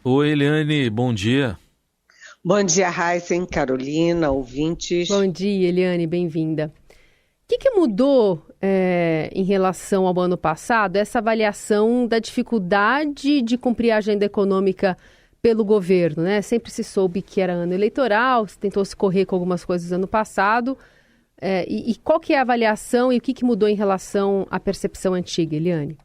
Oi, Eliane, bom dia. Bom dia, Heisen, Carolina, ouvintes. Bom dia, Eliane, bem-vinda. O que mudou em relação ao ano passado? Essa avaliação da dificuldade de cumprir a agenda econômica pelo governo, né? Sempre se soube que era ano eleitoral, se tentou se correr com algumas coisas ano passado. E qual que é a avaliação e o que mudou em relação à percepção antiga, Eliane?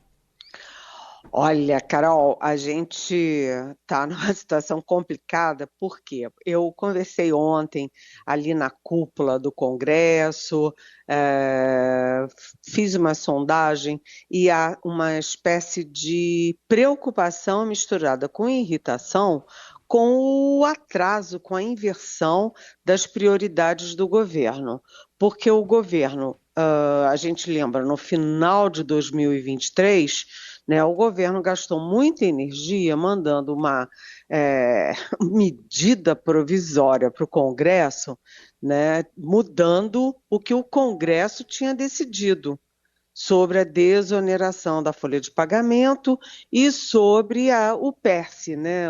Olha, Carol, a gente está numa situação complicada porque eu conversei ontem ali na cúpula do Congresso, eh, fiz uma sondagem e há uma espécie de preocupação misturada com irritação com o atraso, com a inversão das prioridades do governo. Porque o governo, a gente lembra, no final de 2023, né, o governo gastou muita energia mandando uma medida provisória para o Congresso, né, mudando o que o Congresso tinha decidido sobre a desoneração da folha de pagamento e sobre o PERSE, né,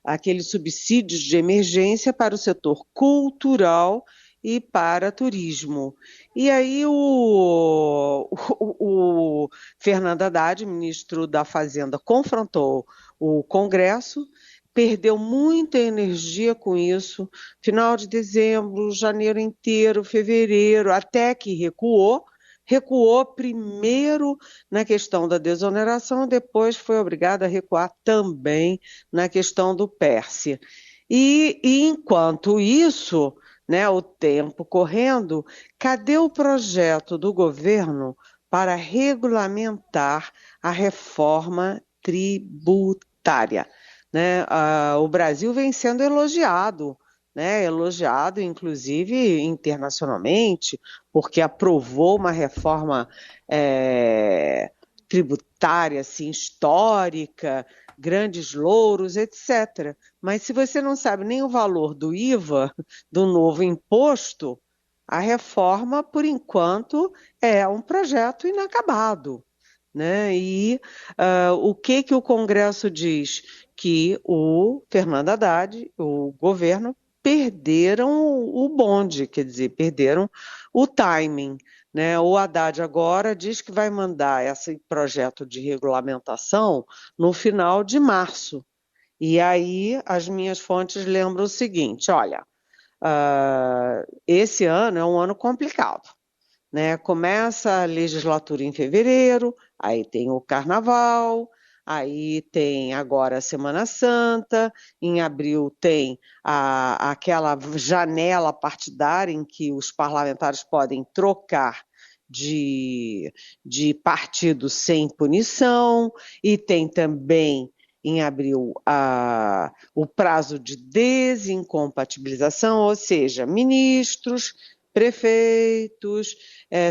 aqueles subsídios de emergência para o setor cultural e para turismo. E aí o Fernando Haddad, ministro da Fazenda, confrontou o Congresso, perdeu muita energia com isso, final de dezembro, janeiro inteiro, fevereiro, até que recuou primeiro na questão da desoneração, depois foi obrigado a recuar também na questão do PERSE. E enquanto isso, né, o tempo correndo, cadê o projeto do governo para regulamentar a reforma tributária? Né? O Brasil vem sendo elogiado, né? Elogiado inclusive internacionalmente, porque aprovou uma reforma tributária assim, histórica, grandes louros, etc. Mas se você não sabe nem o valor do IVA, do novo imposto, a reforma, por enquanto, é um projeto inacabado. Né? E o que o Congresso diz? Que o Fernando Haddad, o governo, perderam o bonde, quer dizer, perderam o timing. Né? O Haddad agora diz que vai mandar esse projeto de regulamentação no final de março. E aí as minhas fontes lembram o seguinte: olha, esse ano é um ano complicado, né? Começa a legislatura em fevereiro, aí tem o carnaval, aí tem agora a Semana Santa, em abril tem aquela janela partidária em que os parlamentares podem trocar de partido sem punição, e tem também em abril o prazo de desincompatibilização, ou seja, ministros, prefeitos,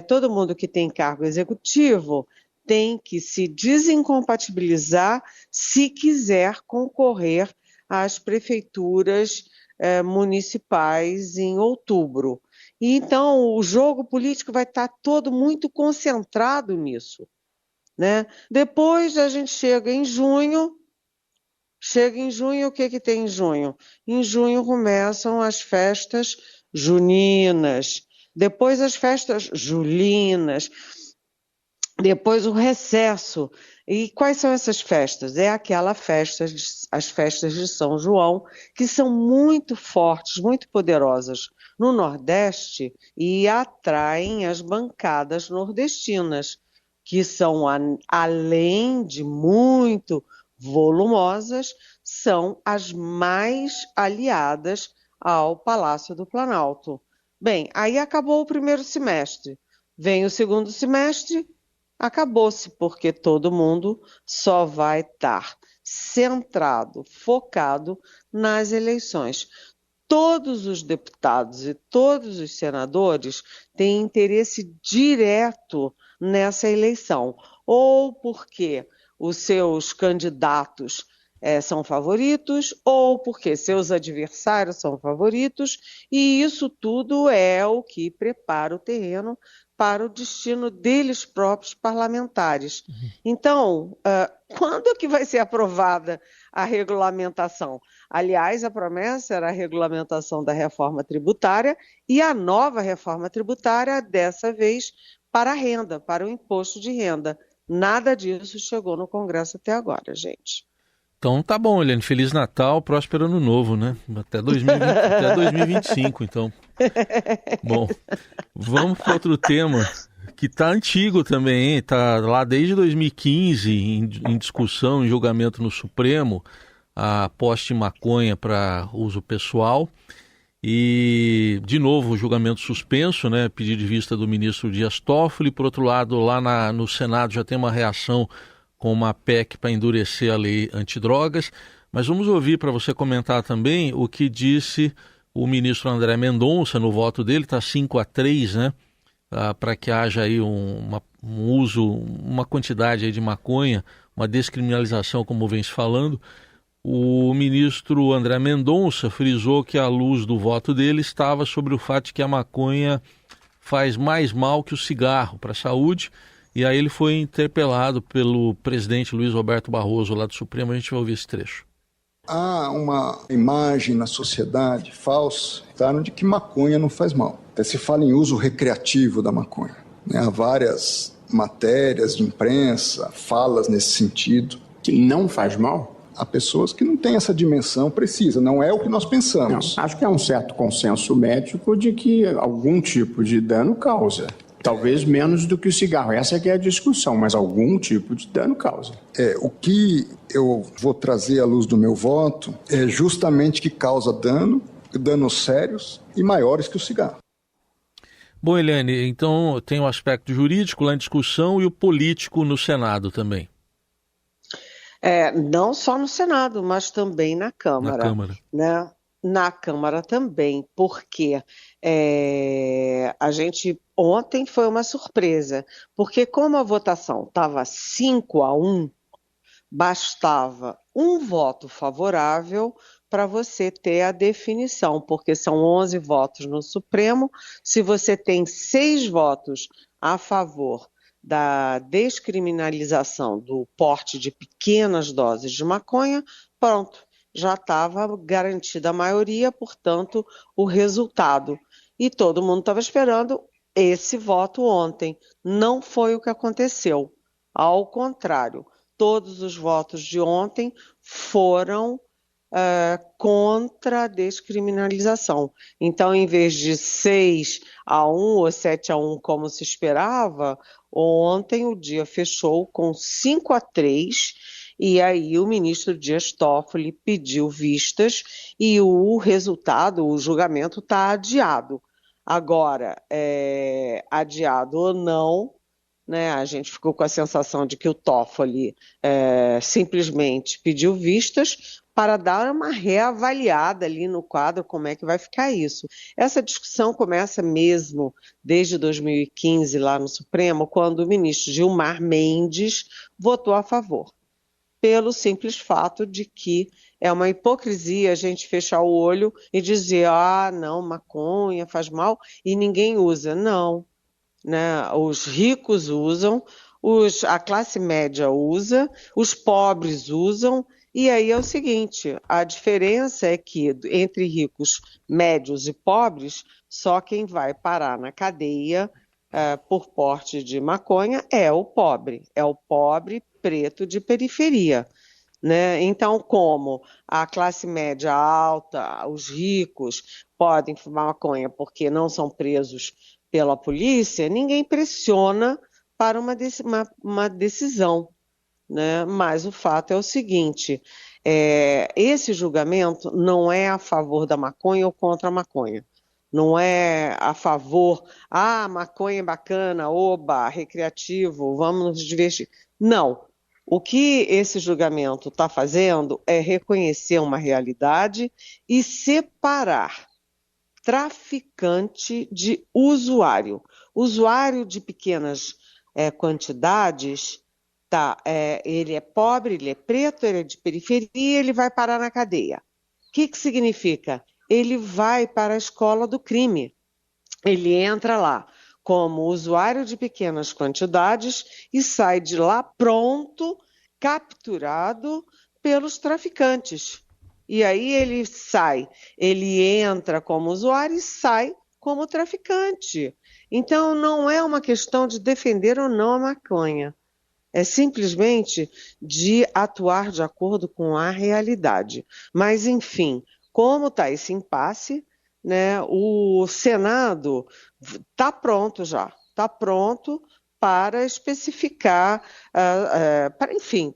todo mundo que tem cargo executivo tem que se desincompatibilizar se quiser concorrer às prefeituras municipais em outubro. E então o jogo político vai estar todo muito concentrado nisso. Né? Depois a gente chega em junho, o que tem em junho? Em junho começam as festas juninas, depois as festas julinas, depois o recesso. E quais são essas festas? É aquela festa, as festas de São João, que são muito fortes, muito poderosas no Nordeste e atraem as bancadas nordestinas, que são, além de muito volumosas, são as mais aliadas ao Palácio do Planalto. Bem, aí acabou o primeiro semestre. Vem o segundo semestre, acabou-se, porque todo mundo só vai estar centrado, focado nas eleições. Todos os deputados e todos os senadores têm interesse direto nessa eleição, ou porque os seus candidatos são favoritos, ou porque seus adversários são favoritos, e isso tudo é o que prepara o terreno para o destino deles próprios parlamentares. Então, quando é que vai ser aprovada a regulamentação? Aliás, a promessa era a regulamentação da reforma tributária e a nova reforma tributária, dessa vez, para a renda, para o imposto de renda. Nada disso chegou no Congresso até agora, gente. Então tá bom, Eliane. Feliz Natal, próspero Ano Novo, né? Até 2025, então. Bom, vamos para outro tema que tá antigo também, hein? Tá lá desde 2015 em discussão, em julgamento no Supremo, a posse de maconha para uso pessoal. E, de novo, o julgamento suspenso, né? Pedido de vista do ministro Dias Toffoli. Por outro lado, lá no Senado já tem uma reação com uma PEC para endurecer a lei antidrogas. Mas vamos ouvir, para você comentar também, o que disse o ministro André Mendonça no voto dele, está 5-3, né? Para que haja aí um uso, uma quantidade aí de maconha, uma descriminalização, como vem se falando. O ministro André Mendonça frisou que a luz do voto dele estava sobre o fato de que a maconha faz mais mal que o cigarro para a saúde, e aí ele foi interpelado pelo presidente Luiz Roberto Barroso lá do Supremo. A gente vai ouvir esse trecho. Há uma imagem na sociedade falsa, de que maconha não faz mal. Até se fala em uso recreativo da maconha, né? Há várias matérias de imprensa, falas nesse sentido. Que não faz mal? Há pessoas que não têm essa dimensão precisa, não é o que nós pensamos. Não, acho que há um certo consenso médico de que algum tipo de dano causa. Talvez menos do que o cigarro, essa que é a discussão, mas algum tipo de dano causa. O que eu vou trazer à luz do meu voto é justamente que causa danos sérios e maiores que o cigarro. Bom, Eliane, então tem o aspecto jurídico lá em discussão e o político no Senado também. Não só no Senado, mas também na Câmara. Na Câmara. Né? Na Câmara também, porque a gente ontem foi uma surpresa, porque como a votação estava 5-1, bastava um voto favorável para você ter a definição, porque são 11 votos no Supremo. Se você tem 6 votos a favor da descriminalização do porte de pequenas doses de maconha, pronto, já estava garantida a maioria, portanto, o resultado. E todo mundo estava esperando esse voto ontem. Não foi o que aconteceu. Ao contrário, todos os votos de ontem foram contra a descriminalização. Então, em vez de 6-1 ou 7-1, como se esperava, ontem o dia fechou com 5-3, e aí o ministro Dias Toffoli pediu vistas e o resultado, o julgamento, está adiado. Agora, adiado ou não, né, a gente ficou com a sensação de que o Toffoli simplesmente pediu vistas para dar uma reavaliada ali no quadro, como é que vai ficar isso. Essa discussão começa mesmo desde 2015 lá no Supremo, quando o ministro Gilmar Mendes votou a favor, pelo simples fato de que é uma hipocrisia a gente fechar o olho e dizer, não, maconha faz mal e ninguém usa. Não, né? Os ricos usam, a classe média usa, os pobres usam. E aí é o seguinte, a diferença é que entre ricos, médios e pobres, só quem vai parar na cadeia por porte de maconha é o pobre preto de periferia, né? Então, como a classe média alta, os ricos podem fumar maconha porque não são presos pela polícia, ninguém pressiona para uma decisão. Né? Mas o fato é o seguinte, esse julgamento não é a favor da maconha ou contra a maconha, não é a favor, maconha é bacana, oba, recreativo, vamos nos divertir. Não, o que esse julgamento está fazendo é reconhecer uma realidade e separar traficante de usuário. Usuário de pequenas quantidades, ele é pobre, ele é preto, ele é de periferia, ele vai parar na cadeia. O que significa? Ele vai para a escola do crime. Ele entra lá como usuário de pequenas quantidades e sai de lá pronto, capturado pelos traficantes. E aí ele entra como usuário e sai como traficante. Então não é uma questão de defender ou não a maconha, é simplesmente de atuar de acordo com a realidade. Mas, enfim, como está esse impasse, né, o Senado está pronto já, está pronto para especificar,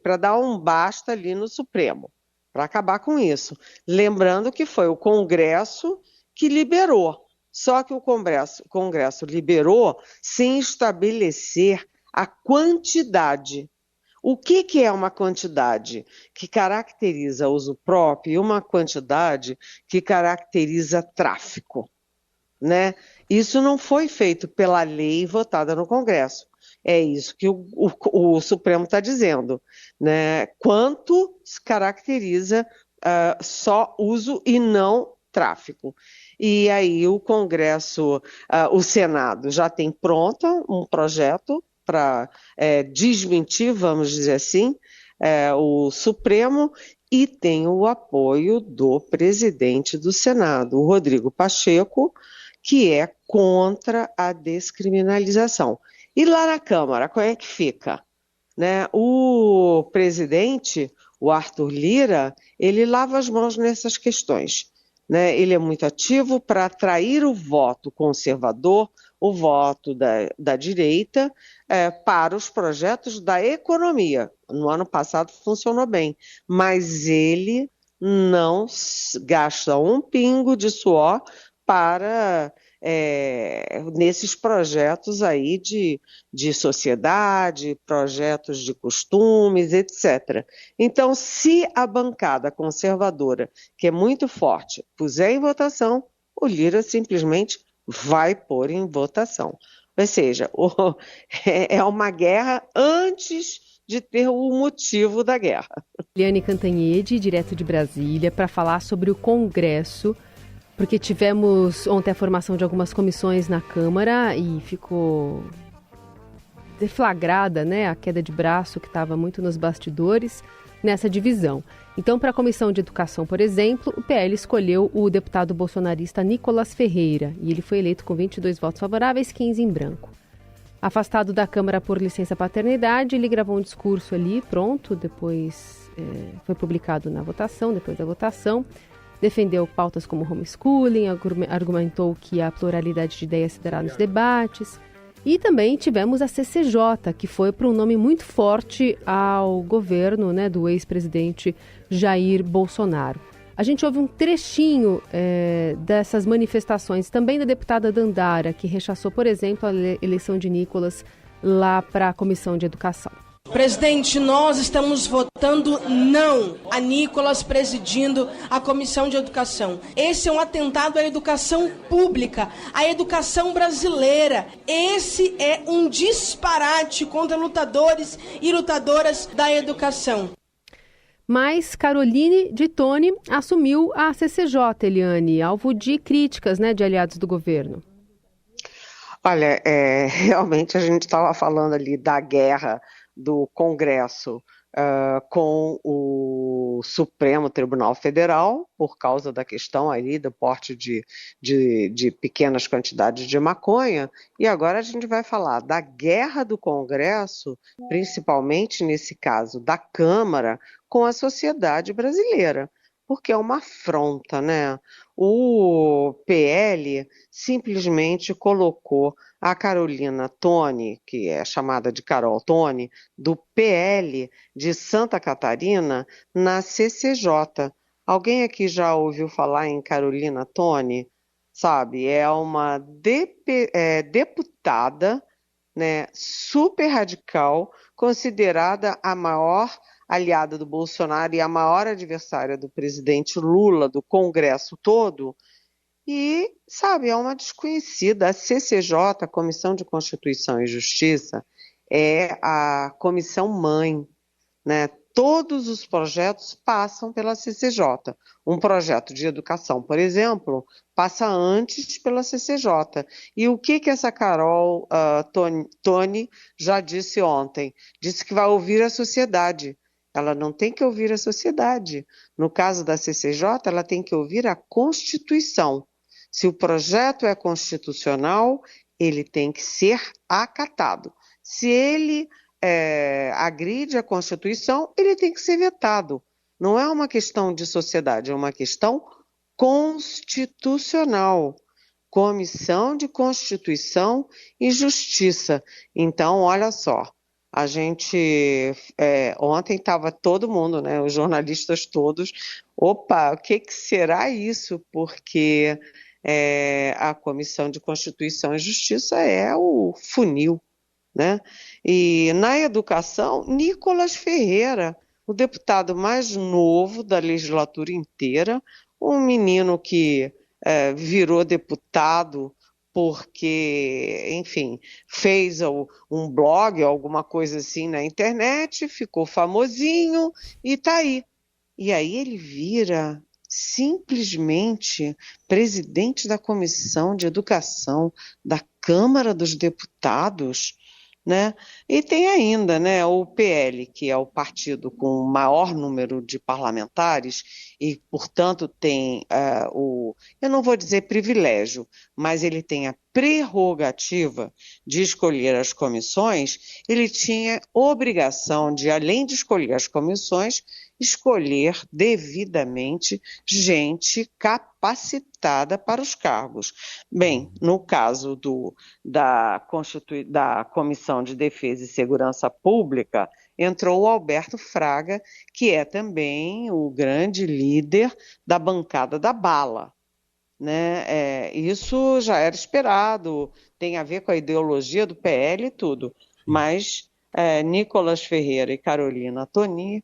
para dar um basta ali no Supremo, para acabar com isso. Lembrando que foi o Congresso que liberou, só que o Congresso liberou sem estabelecer a quantidade. O que é uma quantidade que caracteriza uso próprio e uma quantidade que caracteriza tráfico, né? Isso não foi feito pela lei votada no Congresso. É isso que o Supremo está dizendo, né? Quanto se caracteriza só uso e não tráfico. E aí o Congresso, o Senado já tem pronto um projeto para desmentir, vamos dizer assim, o Supremo, e tem o apoio do presidente do Senado, o Rodrigo Pacheco, que é contra a descriminalização. E lá na Câmara, como é que fica? Né? O presidente, o Arthur Lira, ele lava as mãos nessas questões. Né? Ele é muito ativo para atrair o voto conservador, o voto da direita, para os projetos da economia. No ano passado funcionou bem, mas ele não gasta um pingo de suor para nesses projetos aí de sociedade, projetos de costumes, etc. Então, se a bancada conservadora, que é muito forte, puser em votação, o Lira simplesmente vai pôr em votação. Ou seja, é uma guerra antes de ter o motivo da guerra. Eliane Cantanhede, direto de Brasília, para falar sobre o Congresso, porque tivemos ontem a formação de algumas comissões na Câmara e ficou deflagrada, né, a queda de braço que estava muito nos bastidores nessa divisão. Então, para a Comissão de Educação, por exemplo, o PL escolheu o deputado bolsonarista Nicolas Ferreira e ele foi eleito com 22 votos favoráveis, 15 em branco. Afastado da Câmara por licença paternidade, ele gravou um discurso ali, pronto, depois foi publicado na votação, depois da votação. Defendeu pautas como homeschooling, argumentou que a pluralidade de ideias se dará nos debates. E também tivemos a CCJ, que foi para um nome muito forte ao governo, né, do ex-presidente Jair Bolsonaro. A gente ouve um trechinho dessas manifestações, também da deputada Dandara, que rechaçou, por exemplo, a eleição de Nicolas lá para a Comissão de Educação. Presidente, nós estamos votando não a Nicolas presidindo a Comissão de Educação. Esse é um atentado à educação pública, à educação brasileira. Esse é um disparate contra lutadores e lutadoras da educação. Mas Caroline de Tone assumiu a CCJ, Eliane, alvo de críticas, né, de aliados do governo. Olha, realmente a gente estava falando ali da guerra do Congresso com o Supremo Tribunal Federal, por causa da questão ali do porte de pequenas quantidades de maconha, e agora a gente vai falar da guerra do Congresso, principalmente nesse caso da Câmara, com a sociedade brasileira, porque é uma afronta, né? O PL simplesmente colocou a Carolina Tone, que é chamada de Carol Tone, do PL de Santa Catarina, na CCJ. Alguém aqui já ouviu falar em Carolina Tone? Sabe, é uma deputada, né, super radical, considerada a maior aliada do Bolsonaro e a maior adversária do presidente Lula, do Congresso todo, e, sabe, é uma desconhecida. A CCJ, a Comissão de Constituição e Justiça, é a comissão mãe, né? todos os projetos passam pela CCJ. Um projeto de educação, por exemplo, passa antes pela CCJ. E o que essa Carol Toni já disse ontem? Disse que vai ouvir a sociedade. Ela não tem que ouvir a sociedade. No caso da CCJ, ela tem que ouvir a Constituição. Se o projeto é constitucional, ele tem que ser acatado. Se ele agride a Constituição, ele tem que ser vetado. Não é uma questão de sociedade, é uma questão constitucional. Comissão de Constituição e Justiça. Então, olha só, a gente, ontem estava todo mundo, né, os jornalistas todos, opa, o que será isso? Porque a Comissão de Constituição e Justiça é o funil, né? E na educação, Nicolas Ferreira, o deputado mais novo da legislatura inteira, um menino que virou deputado porque, enfim, fez um blog, alguma coisa assim na internet, ficou famosinho e está aí. E aí ele vira simplesmente presidente da Comissão de Educação da Câmara dos Deputados, né? E tem ainda, né, o PL, que é o partido com o maior número de parlamentares e, portanto, tem eu não vou dizer privilégio, mas ele tem a prerrogativa de escolher as comissões. Ele tinha obrigação de, além de escolher as comissões, escolher devidamente gente capacitada para os cargos. Bem, no caso da Comissão de Defesa e Segurança Pública, entrou o Alberto Fraga, que é também o grande líder da bancada da bala, né? Isso já era esperado, tem a ver com a ideologia do PL e tudo, mas Nicolas Ferreira e Carolina Toni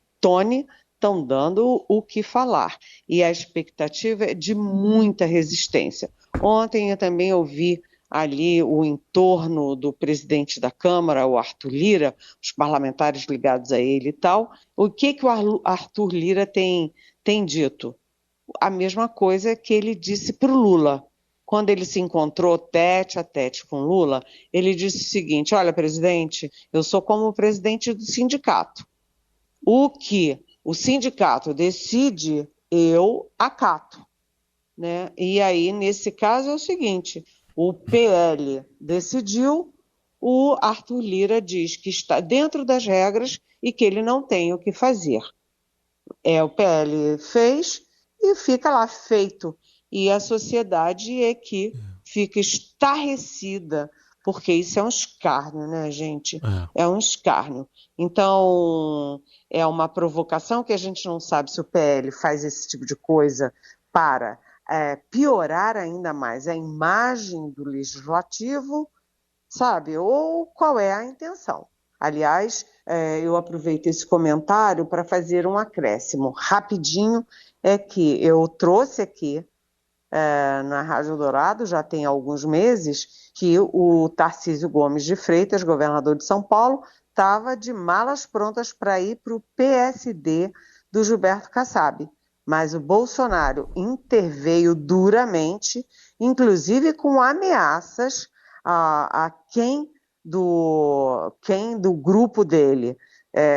estão dando o que falar, e a expectativa é de muita resistência. Ontem eu também ouvi ali o entorno do presidente da Câmara, o Arthur Lira, os parlamentares ligados a ele e tal. O que o Arthur Lira tem dito? A mesma coisa que ele disse para o Lula. Quando ele se encontrou tete a tete com Lula, ele disse o seguinte: olha, presidente, eu sou como o presidente do sindicato. O que o sindicato decide, eu acato, né? E aí, nesse caso, é o seguinte: o PL decidiu, o Arthur Lira diz que está dentro das regras e que ele não tem o que fazer. O PL fez e fica lá feito. E a sociedade é que fica estarrecida, porque isso é um escárnio, né, gente? É um escárnio. Então, é uma provocação que a gente não sabe se o PL faz esse tipo de coisa para piorar ainda mais a imagem do legislativo, sabe? Ou qual é a intenção. Aliás, eu aproveito esse comentário para fazer um acréscimo rapidinho, que eu trouxe aqui na Rádio Dourado, já tem alguns meses, que o Tarcísio Gomes de Freitas, governador de São Paulo, estava de malas prontas para ir para o PSD do Gilberto Kassab. Mas o Bolsonaro interveio duramente, inclusive com ameaças a quem do grupo dele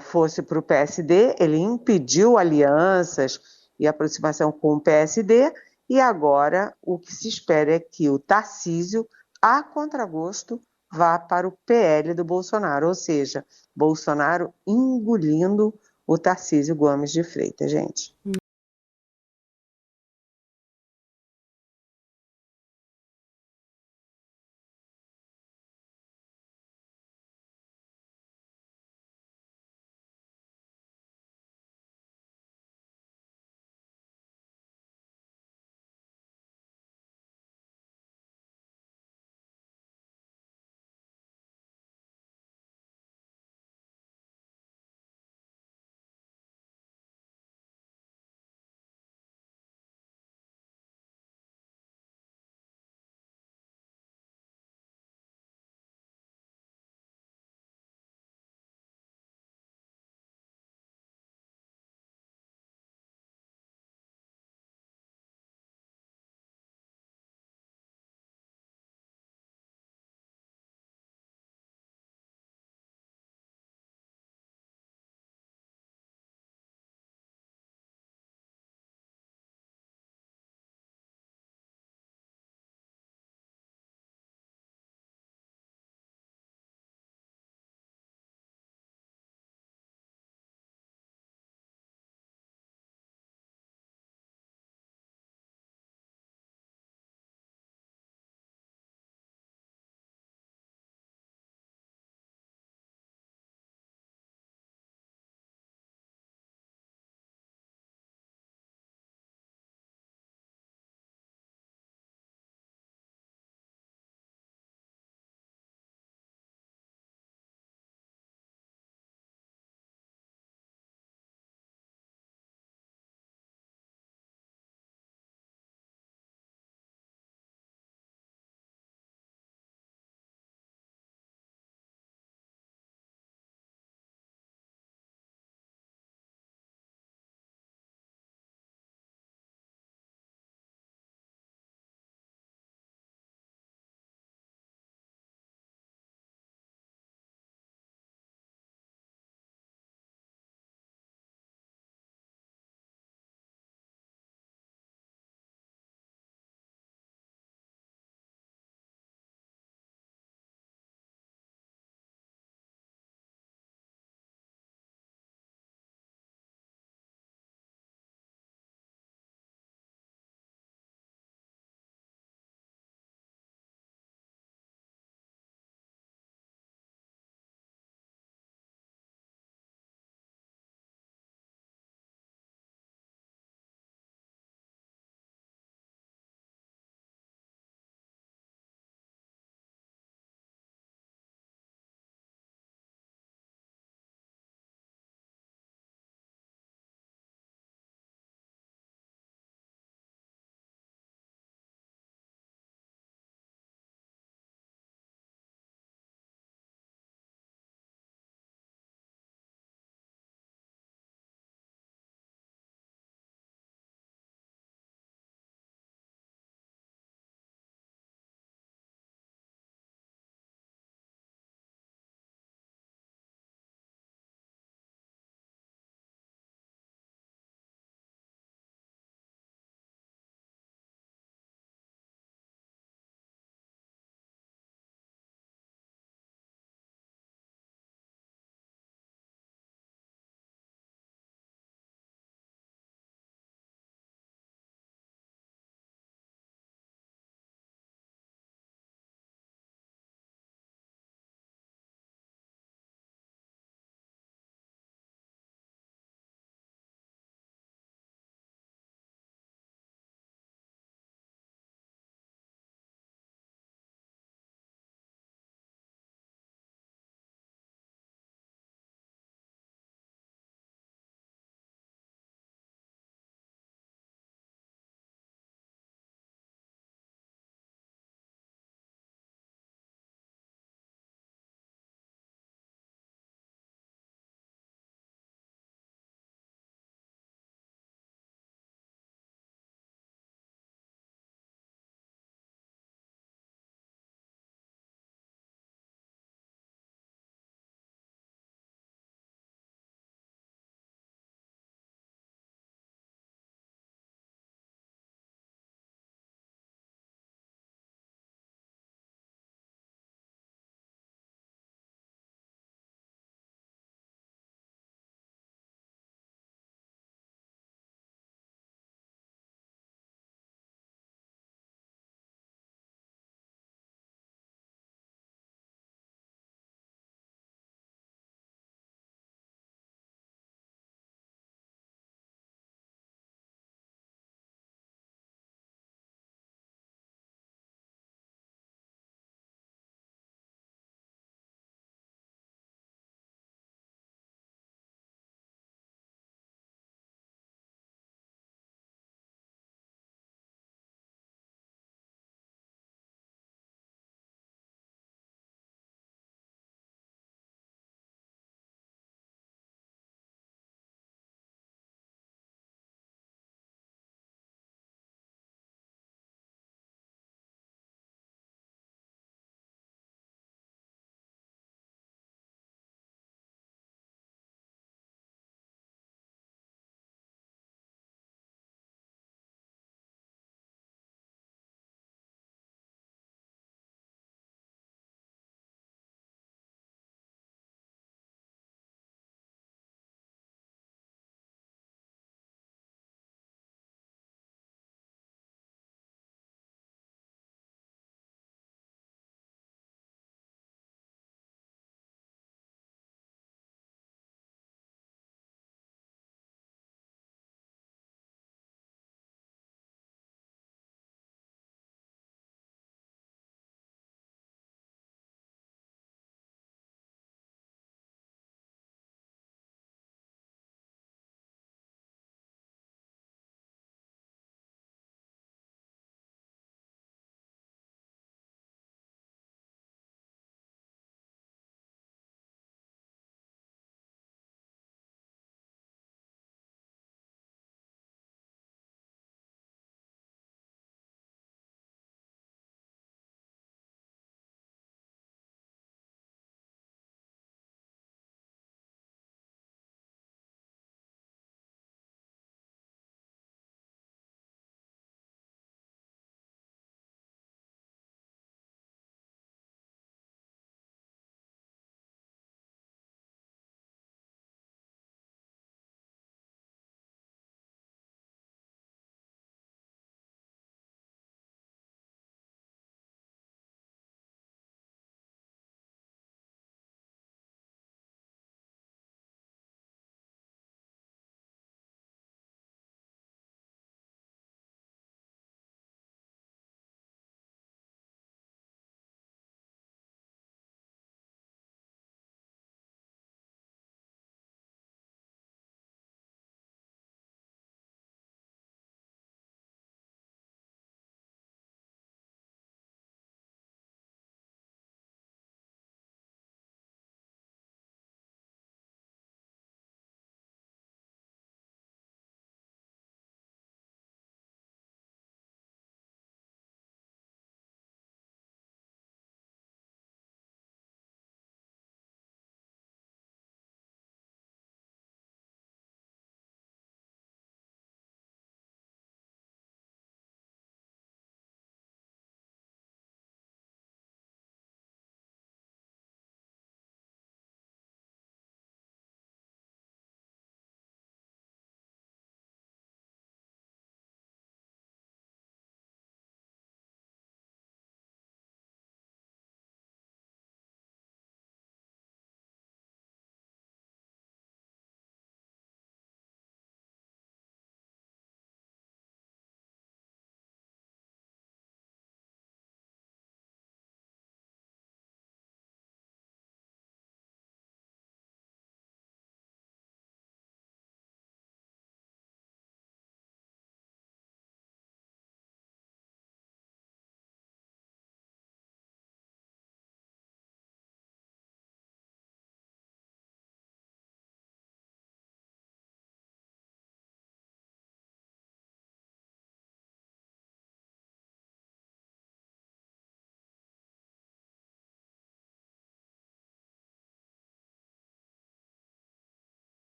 fosse para o PSD. Ele impediu alianças e aproximação com o PSD, e agora o que se espera é que o Tarcísio, a contragosto, vá para o PL do Bolsonaro, ou seja, Bolsonaro engolindo o Tarcísio Gomes de Freitas, gente.